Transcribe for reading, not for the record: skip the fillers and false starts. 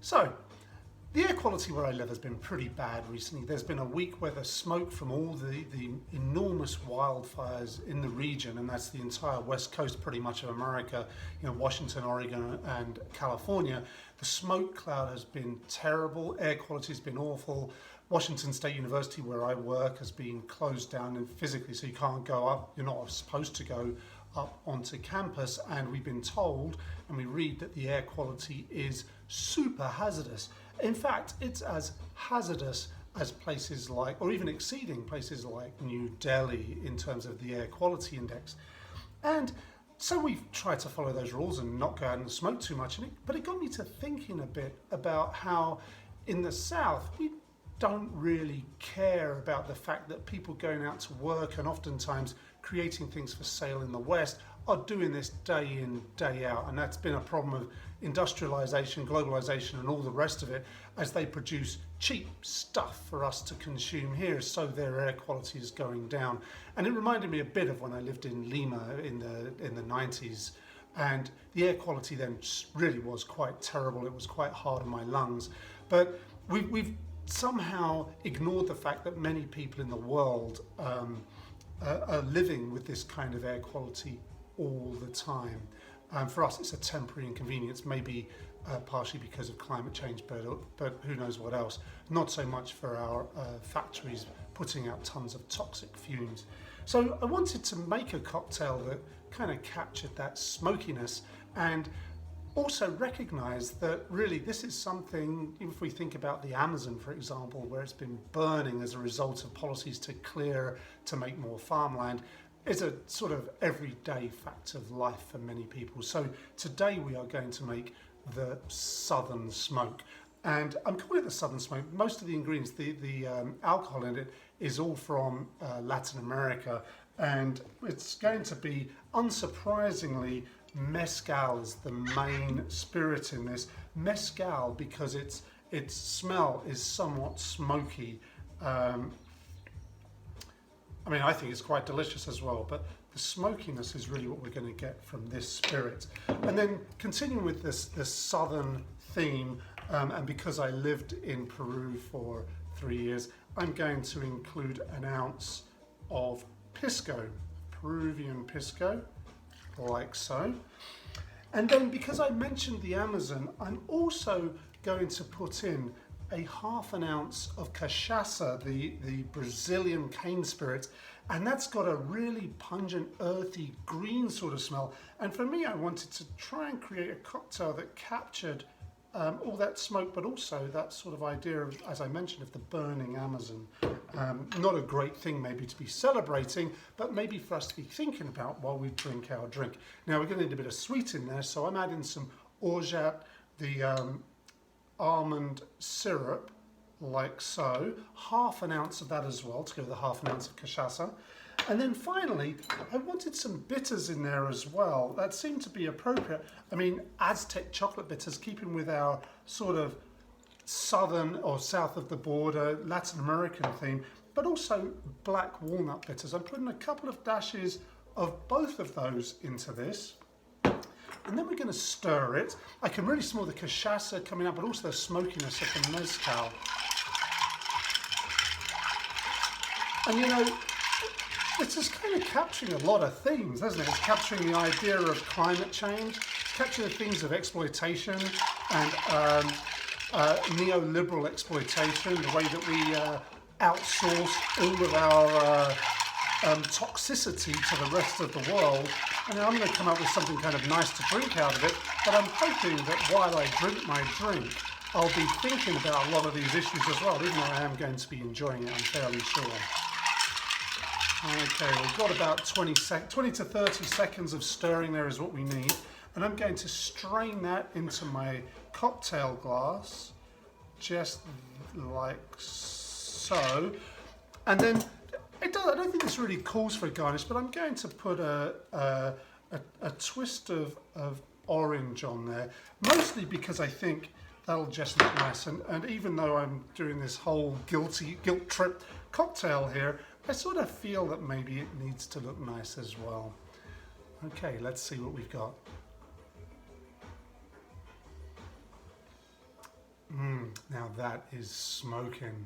So, the air quality where I live has been pretty bad recently. There's been a week where the smoke from all the enormous wildfires in the region, and that's the entire west coast pretty much of America, Washington, Oregon and California, the smoke cloud has been terrible. Air quality has been awful. Washington State University, where I work, has been closed down and physically, so you can't go up. You're not supposed to go up onto campus, and we've been told and we read that the air quality is super hazardous. In fact, it's as hazardous as places like, or even exceeding places like New Delhi in terms of the air quality index. And so we've tried to follow those rules and not go out and smoke too much, but it got me to thinking a bit about how in the South we don't really care about the fact that people going out to work and oftentimes creating things for sale in the West are doing this day in, day out. And that's been a problem of industrialization, globalization and all the rest of it as they produce cheap stuff for us to consume here, so their air quality is going down. And it reminded me a bit of when I lived in Lima in the 90s, and the air quality then really was quite terrible. It was quite hard on my lungs. But we've somehow ignored the fact that many people in the world are living with this kind of air quality all the time. For us, it's a temporary inconvenience, maybe partially because of climate change, but who knows what else. Not so much for our factories putting out tons of toxic fumes. So I wanted to make a cocktail that kind of captured that smokiness and also recognize that really this is something, if we think about the Amazon, for example, where it's been burning as a result of policies to clear, to make more farmland, is a sort of everyday fact of life for many people. So today we are going to make the Southern Smoke. And I'm calling it the Southern Smoke. Most of the ingredients, the alcohol in it is all from Latin America. And it's going to be, unsurprisingly, mezcal is the main spirit in this. Mezcal, because its smell is somewhat smoky. I mean, I think it's quite delicious as well, but the smokiness is really what we're going to get from this spirit. And then continuing with this southern theme, and because I lived in Peru for 3 years, I'm going to include an ounce of pisco, Peruvian pisco, like so. And then because I mentioned the Amazon, I'm also going to put in a half an ounce of cachaça, the Brazilian cane spirit, and that's got a really pungent, earthy, green sort of smell. And for me, I wanted to try and create a cocktail that captured all that smoke, but also that sort of idea of, as I mentioned, of the burning Amazon. Not a great thing maybe to be celebrating, but maybe for us to be thinking about while we drink our drink. Now we're going to need a bit of sweet in there, so I'm adding some orgeat, the almond syrup, like so, half an ounce of that as well to go with a half an ounce of cachaça. And then finally, I wanted some bitters in there as well. That seemed to be appropriate. I mean, Aztec chocolate bitters, keeping with our sort of southern or south of the border Latin American theme, but also black walnut bitters. I'm putting a couple of dashes of both of those into this. And then we're going to stir it. I can really smell the cachaça coming out, but also the smokiness of the mezcal. And you know, it's just kind of capturing a lot of themes, isn't it? It's capturing the idea of climate change, it's capturing the themes of exploitation and neoliberal exploitation, the way that we outsource all of our toxicity to the rest of the world. And I'm going to come up with something kind of nice to drink out of it, but I'm hoping that while I drink my drink, I'll be thinking about a lot of these issues as well, even though I am going to be enjoying it, I'm fairly sure. Okay, we've got about 20 to 30 seconds of stirring there is what we need. And I'm going to strain that into my cocktail glass, just like so. And then, I don't think this really calls for a garnish, but I'm going to put a twist of orange on there, mostly because I think that'll just look nice. And even though I'm doing this whole guilt trip cocktail here, I sort of feel that maybe it needs to look nice as well. Okay, let's see what we've got. Now that is smoking.